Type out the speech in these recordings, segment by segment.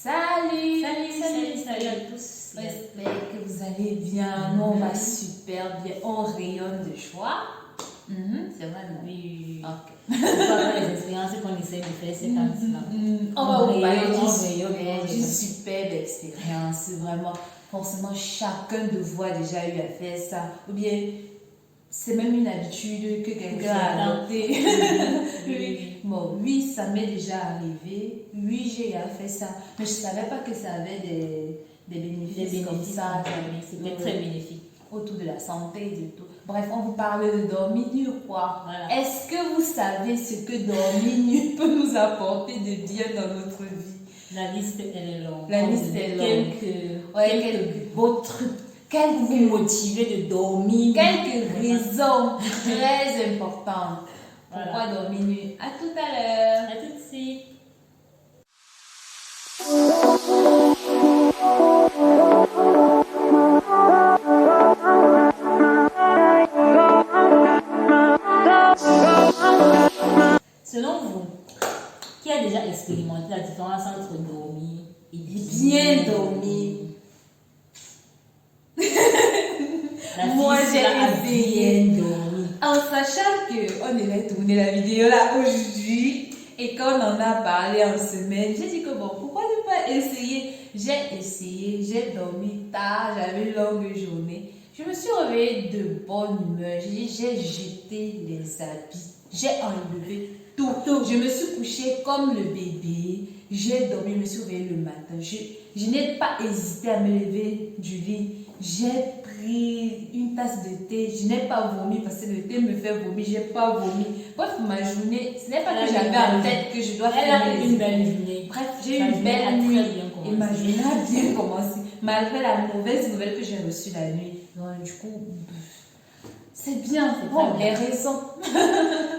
Salut, Salut à tous. J'espère que vous allez bien. Nous, on va super bien. On rayonne de joie. C'est vrai, non? Oui. Ok. C'est pas les expériences qu'on essaie de faire ces temps-là. On va vous parler rayonne. d'une superbe expérience. Vraiment, forcément, chacun de vous a déjà eu à faire ça. Ou bien, c'est même une habitude que quelqu'un a adoptée. Oui. Bon, oui, ça m'est déjà arrivé. Oui, j'ai fait ça. Mais je ne savais pas que ça avait des bénéfices comme ça. C'était très bénéfique. Autour de la santé et de tout. Bref, on vous parle de dormir nu, quoi. Voilà. Est-ce que vous savez ce que dormir nu peut nous apporter de bien dans notre vie? La liste, elle est longue. La liste est longue. Quelques beaux trucs. Vous vous motivez de dormir. Quelques raisons très importantes. Pourquoi Voilà. dormir nu? À tout à l'heure. À tout de suite. Selon vous, qui a déjà expérimenté la différence entre dormir et Bien dormir. Moi, j'ai essayé. bien dormir. En sachant qu'on devait tourner la vidéo là aujourd'hui et qu'on en a parlé en semaine, j'ai dit que bon, pourquoi ne pas essayer? J'ai essayé, j'ai dormi tard, j'avais une longue journée. Je me suis réveillée de bonne humeur, j'ai jeté les habits, j'ai enlevé tout. Je me suis couchée comme le bébé, j'ai dormi, je me suis réveillée le matin. Je n'ai pas hésité à me lever du lit. J'ai pris une tasse de thé, je n'ai pas vomi parce que le thé me fait vomir, je n'ai pas vomi. Bref, ma journée, ce n'est pas que j'avais en tête que je dois faire. Elle a une belle journée. Bref, j'ai eu une belle nuit et ma journée a bien commencé. Malgré la mauvaise nouvelle que j'ai reçue la nuit. Donc, du coup, c'est bien. Bon, les raisons.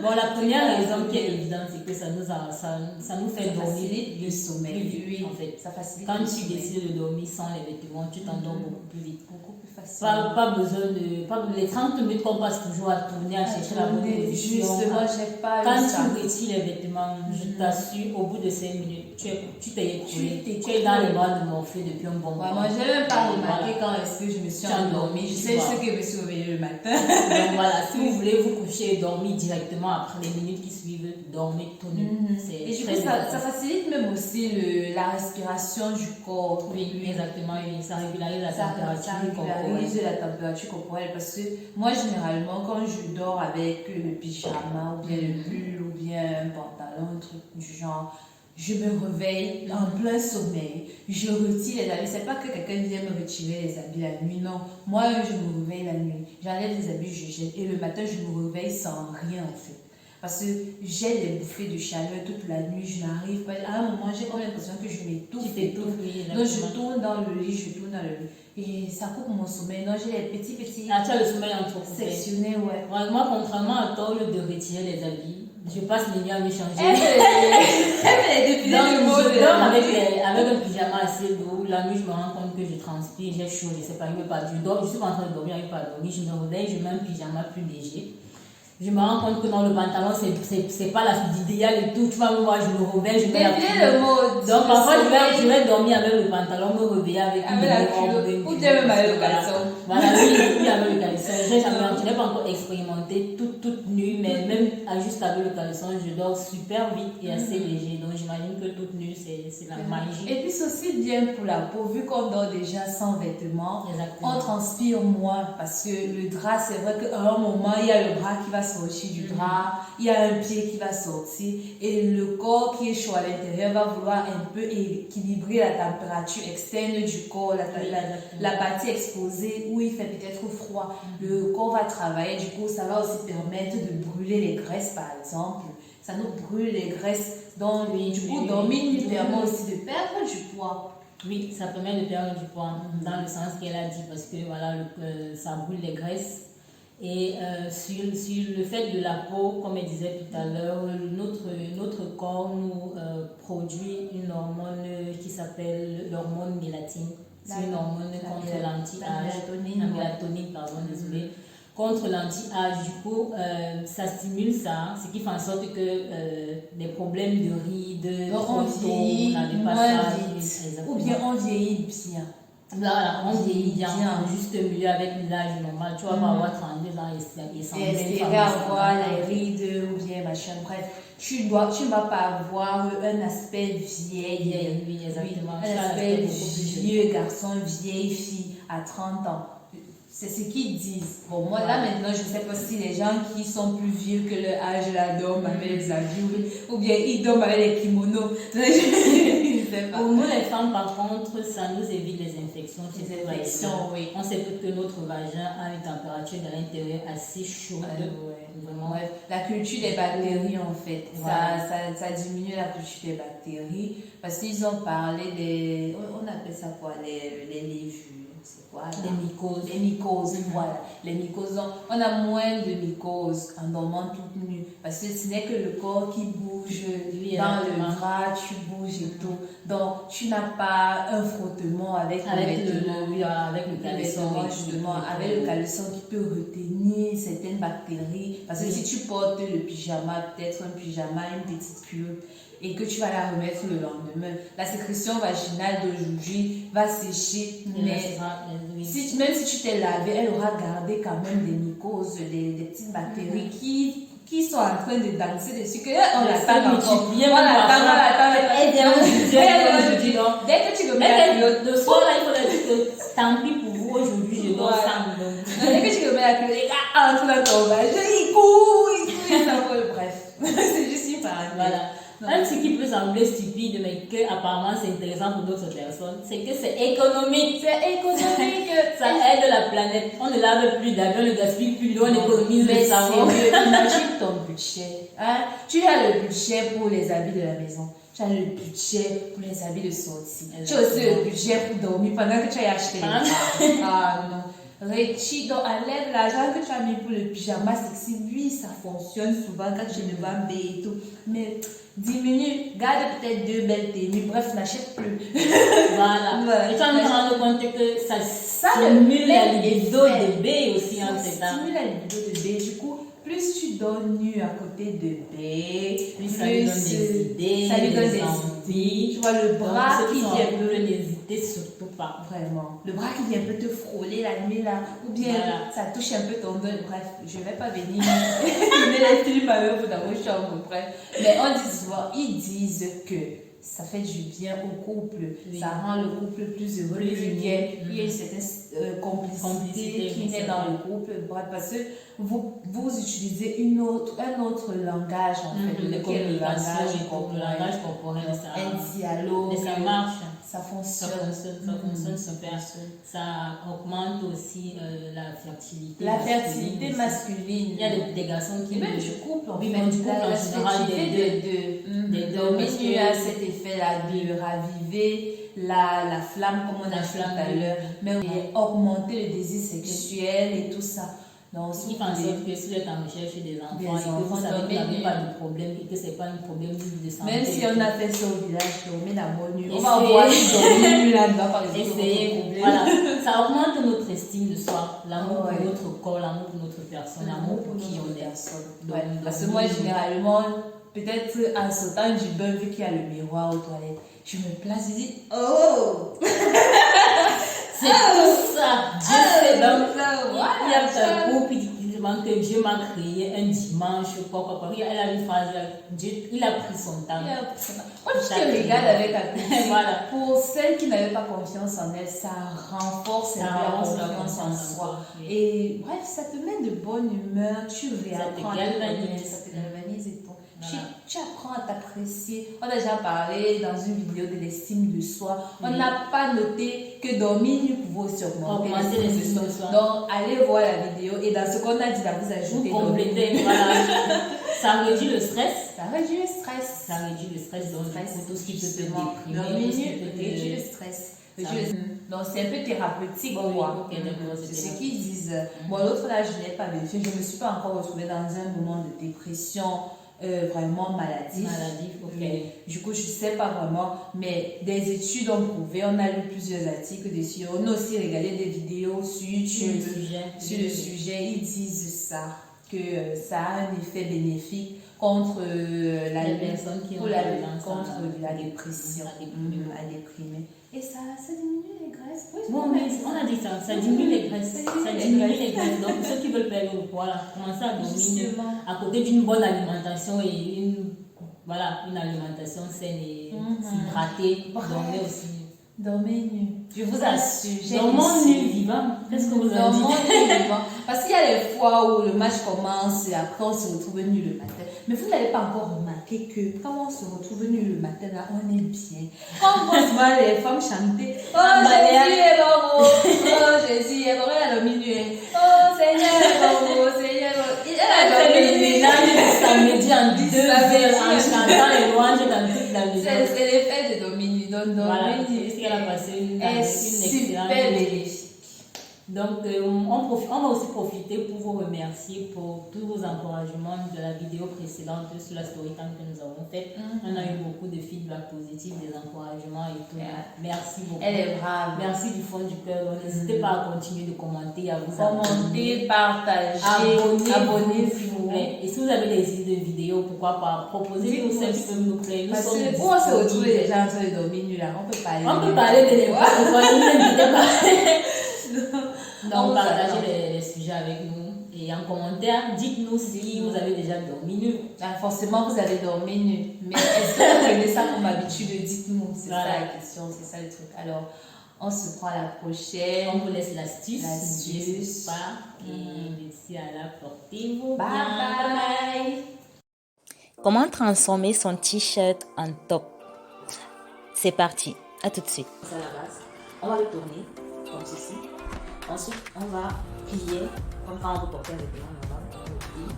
Bon, la première raison qui est évidente, c'est que ça nous fait dormir le sommeil. Oui, en fait. Ça facilite. Quand tu décides de dormir sans les vêtements, tu t'endors beaucoup plus vite. Beaucoup plus facile. Pas besoin de. Les 30 minutes qu'on passe toujours à tourner, à chercher la bonne position. Justement, j'ai pas Quand eu ça. tu retires les vêtements, je t'assure, au bout de 5 minutes, tu t'es écroulé. Tu Tu es dans les bras de Morphée depuis un bon moment. Moi, je n'ai même pas remarqué quand est-ce que je me suis endormie. Je sais ce que je me suis réveillée le matin. Donc voilà, si vous voulez vous coucher et dormir directement après les minutes qui suivent, dormez tout nu. Et du coup, ça facilite même aussi la respiration du corps. Oui, exactement. Oui. Ça régularise la température Ça régularise la température corporelle parce que moi, généralement, quand je dors avec le pyjama ou bien le pull ou bien un pantalon, un truc du genre, je me réveille en plein sommeil, je retire les habits. C'est pas que quelqu'un vient me retirer les habits la nuit, non. Moi, je me réveille la nuit, j'enlève les habits, je jette. Et le matin, je me réveille sans rien en fait. Parce que j'ai des bouffées de chaleur toute la nuit, je n'arrive pas. À un moment, j'ai comme l'impression que je m'étouffe. Donc je tourne dans le lit, et ça coupe mon sommeil. Donc j'ai les petits. Ah, tu as le sommeil entre sectionnés, ouais. Moi, contrairement à toi, au lieu de retirer les habits, je passe les nuits à me changer. Elle je dors avec un pyjama assez lourd. La nuit, je me rends compte que je transpire, j'ai chaud, je sais pas, je suis pas en train de dormir, je n'arrive pas à dormir. Je me réveille, je mets un pyjama plus léger. Je me rends compte que dans le pantalon, c'est pas l'idéal et tout. Tu vois, moi, je me réveille, je mets la culotte. Donc, parfois, je vais dormir avec le pantalon, me réveiller avec la culotte. Ou bien même avec le caleçon. Voilà, oui, avec le caleçon. Je n'ai pas encore expérimenté toute nue, mais même juste avec le caleçon, je dors super vite et assez léger. Donc, j'imagine que toute nue, c'est la magie. Et puis, c'est aussi bien pour la peau, vu qu'on dort déjà sans vêtements. Exactement. On transpire moins parce que le drap, c'est vrai qu'à un moment, il y a le bras qui va sortir du drap, il y a un pied qui va sortir et le corps qui est chaud à l'intérieur va vouloir un peu équilibrer la température externe du corps, la partie exposée où il fait peut-être froid. Le corps va travailler, du coup ça va aussi permettre de brûler les graisses par exemple. Ça nous brûle les graisses, donc du coup dormir nous permet aussi de perdre du poids. Oui, ça permet de perdre du poids dans le sens qu'elle a dit parce que voilà, ça brûle les graisses. Et sur le fait de la peau, comme elle disait tout à l'heure, notre corps nous produit une hormone qui s'appelle l'hormone mélatine. C'est une hormone contre l'anti-âge, la mélatonine, pardon, désolé. contre l'anti-âge. Du coup, ça stimule ça, ce qui fait en sorte que les problèmes de rides, On vieillit moins vite. exactement. Ou bien on vieillit bien. Là, on vieillit bien, juste milieu avec l'âge normal. Tu vas pas avoir 32 ans et sans espérer avoir les rides ou bien machin. Bref, tu ne vas pas avoir un aspect vieille. Oui, exactement. Un aspect vieux garçon, vieille fille à 30 ans. C'est ce qu'ils disent. Bon, moi, là, maintenant, je ne sais pas si les gens qui sont plus vieux que leur âge, là, dorment avec les habits ou bien ils dorment avec les kimonos. Je ne sais pas. Pour nous, les femmes, par contre, ça nous évite les infections. Les infections, oui. On sait que notre vagin a une température de l'intérieur assez chaude. Vraiment. Ouais. La culture des bactéries, en fait. Voilà. Ça diminue la culture des bactéries parce qu'ils ont parlé des... On appelle ça quoi? Les lévures. C'est quoi? Les mycoses. Les mycoses, voilà. Les mycoses, on a moins de mycoses en dormant toute nue. Parce que ce n'est que le corps qui bouge dans le bras, tu bouges et tout. Donc, tu n'as pas un frottement avec le caleçon, justement, avec le caleçon qui peut retenir certaines bactéries. Parce que si tu portes le pyjama, peut-être un pyjama, une petite culotte, et que tu vas la remettre le lendemain, la sécrétion vaginale d'aujourd'hui va sécher, mais même si tu t'es lavé, elle aura gardé quand même des mycoses, des petites bactéries qui sont en train de danser dessus, que on l'attend encore. Dès que tu remets la culotte, le soir, là, il faudrait dire que tant pis pour vous, aujourd'hui, je dors sans. Dès que tu remets la culotte, les gars entrent dans ton vagin, ils courent, ils s'en vont, bref. C'est juste une parenthèse. Voilà. Un truc qui peut sembler stupide, mais que apparemment c'est intéressant pour d'autres personnes, c'est que c'est économique. C'est économique. Ça aide la planète. On ne lave plus d'avion, on ne gaspille plus d'eau, on économise le savon. Imagine ton budget. Hein? Tu as le budget pour les habits de la maison. Tu as le budget pour les habits de sortie. Tu as aussi le budget pour dormir pendant que tu as acheté les Ah non. Richie, donc enlève l'argent que tu as mis pour le pyjama sexy. Oui, ça fonctionne souvent quand tu ne vas B et tout. Mais diminue, garde peut-être 2 belles tenues. Bref, n'achète plus. Voilà. Et tu vas me rendre compte que ça stimule la libido de B aussi. Ça stimule la libido de B. Du coup, plus tu donnes nu à côté de B, plus ça lui donne des idées, ça lui donne des envies. Tu vois le bras qui vient peu n'hésiter surtout pas. Vraiment. Le bras qui vient un peu te frôler la nuit là, ou bien ça touche un peu ton dos. Bref, je ne vais pas venir filmer les films avec vous dans vos chambres. Bref. Mais on dit souvent, ils disent que ça fait du bien au couple, ça rend le couple plus heureux, plus gai. Il y a une certaine complicité qui naît dans le couple, parce que vous utilisez un autre langage en fait, le langage corporel, un dialogue, et ça marche. Ça fonctionne. Ça fonctionne super. Ça augmente aussi la fertilité. La fertilité masculine. Il y a des garçons qui... Et même du couple. Oui, même du couple en général. Des dormir à cet effet-là de raviver la flamme, comme on a fait tout à l'heure, mais augmenter le désir sexuel et tout ça. Donc, ce qui fait en sorte que si vous êtes en recherche des enfants et que vous savez que vous n'avez pas de problème et que ce n'est pas un problème de santé. Même si on a fait ça au village, dormez d'abord nu. On va voir si dormir nu là-dedans par exemple. Voilà. Ça augmente notre estime de soi, l'amour pour notre corps, l'amour pour notre personne, l'amour pour qui on est. Parce que moi, généralement, peut-être en sautant du bain, vu qu'il y a le miroir aux toilettes, je me place et dis oh! C'est tout ça. Dieu sait donc. Il y a un groupe qui dit que Dieu m'a créé un dimanche, quoi. Elle a une phrase là. Dieu, il a pris son temps. Moi, je te regarde avec appétit. Voilà. Pour celles qui n'avaient pas confiance en elles, ça renforce la confiance en soi. Et bref, ça te met de bonne humeur. Tu réapprends. Ça te galvanise et tout. Tu apprends à t'apprécier. On a déjà parlé dans une vidéo de l'estime de soi. On n'a pas noté que dormir nu pouvait aussi augmenter l'estime de soi. Donc, allez voir la vidéo et dans ce qu'on a dit, là, vous ajoutez. Vous complétez. Voilà. Ça réduit le stress. Ça réduit le stress. Ça réduit le stress. Donc, tout ce qui peut te déprimer. Dormir nu réduit le stress. Donc, c'est un peu thérapeutique. C'est ce qu'ils disent. Bon, l'autre là, je n'ai pas vérifié. Je ne me suis pas encore retrouvée dans un moment de dépression vraiment maladif. Maladif, ok. Du coup, je ne sais pas vraiment, mais des études ont prouvé, on a lu plusieurs articles dessus, on a aussi regardé des vidéos sur YouTube sur le sujet. Ils disent ça, que ça a un effet bénéfique contre les personnes qui ont contre la dépression, à déprimer. Et ça diminue les graisses. Oui, bon, mais on a dit ça diminue les graisses. Ça diminue les graisses. Donc, ceux qui veulent perdre le poids, là, commencez à dormir à côté d'une bonne alimentation et une alimentation saine et hydratée. Dormez aussi. Dormez nu. Je vous assure. Dormons nu vivant. Qu'est-ce que vous avez dit? Dormons nu vivant. Parce qu'il y a des fois où le match commence et après on se retrouve nu le matin. Mais vous n'avez pas encore remarqué que quand on se retrouve nu le matin, là, on est bien. Quand on voit les femmes chanter, oh Jésus est bon, oh Jésus est bon, elle a dormi nu. Oh Seigneur est bon, Seigneur est bon. Elle a dormi nu. Samedi en 2 heures en chantant les louanges dans toute la maison. C'est l'effet de dormir nu. Donc voilà, dormir nu. c'est qu'elle a passé une excellente bénéfique. Donc, on va aussi profiter pour vous remercier pour tous vos encouragements de la vidéo précédente sur la story time que nous avons faite. On a eu beaucoup de feedback positifs, des encouragements et tout. Merci beaucoup. Elle est brave. Merci du fond du cœur. N'hésitez pas à continuer de commenter, à vous abonner, partager, abonnez-vous. S'il vous plaît. Et si vous avez des idées de vidéos, pourquoi pas proposez-nous ça, s'il vous plaît. Parce que pour on se retrouve déjà en train de dormir nu là, on peut parler. On peut parler de n'importe quoi. N'hésitez pas. Donc, partagez les sujets avec nous et en commentaire, dites-nous si vous avez déjà dormi nu. Ah, forcément, vous avez dormi nu. Mais est-ce que vous prenez ça comme habitude? Dites-nous. C'est ça la question, c'est ça le truc. Alors, on se prend à la prochaine. On vous laisse l'astuce. Et d'ici à là, portez-vous bien. Bye bye. Comment transformer son t-shirt en top? C'est parti. À tout de suite. C'est à la base. On va le tourner comme ceci. Ensuite, on va plier, comme quand on veut porter un vêtement, on plie.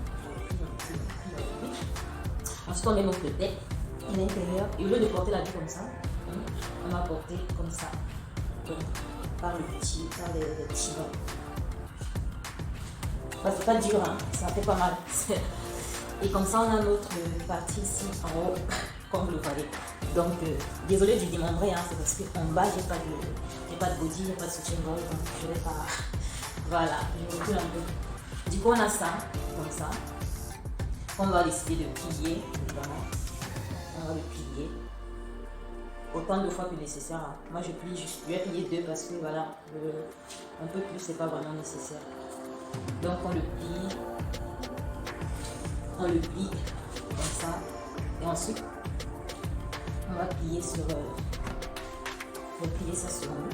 Ensuite, on met notre tête à l'intérieur. Et au lieu de porter la vie comme ça, on va porter comme ça. Donc, par les petits bas. C'est pas dur, hein? Ça fait pas mal. Et comme ça, on a notre partie ici en haut, comme vous le voyez. Donc, désolé du démembré, hein, c'est parce qu'en bas, j'ai pas de body, j'ai pas de soutien-gorge, donc je vais pas. Voilà, je recule un peu. Du coup, on a ça, comme ça. On va décider de plier, évidemment. On va le plier autant de fois que nécessaire. Hein. Moi, je vais plier 2 parce que voilà, un peu plus, c'est pas vraiment nécessaire. Donc, on le plie comme ça. Et ensuite, on va plier ça sur nous.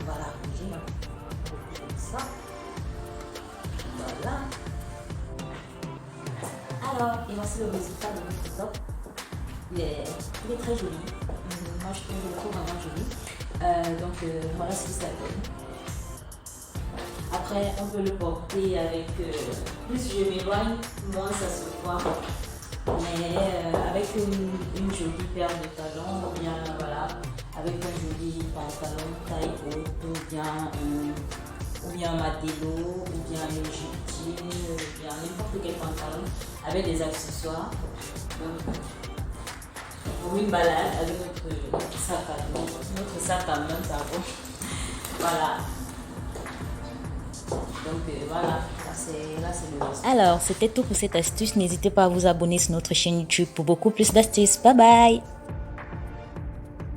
Voilà, on va plier comme ça. Voilà. Alors, et voici le résultat de notre top. Il est très joli. Moi, je le trouve vraiment joli. Donc, voilà ce que ça donne. Après, on peut le porter avec... plus je m'éloigne, moins ça se voit. Mais avec une jolie paire de talons, ou bien voilà, avec un joli pantalon taille haute, ou bien un matelot, ou bien une jupe, ou bien n'importe quel pantalon, avec des accessoires. Donc, pour une balade avec notre sac à main, pardon. Voilà. Donc voilà, là c'est le reste. Alors, c'était tout pour cette astuce. N'hésitez pas à vous abonner sur notre chaîne YouTube pour beaucoup plus d'astuces. Bye bye.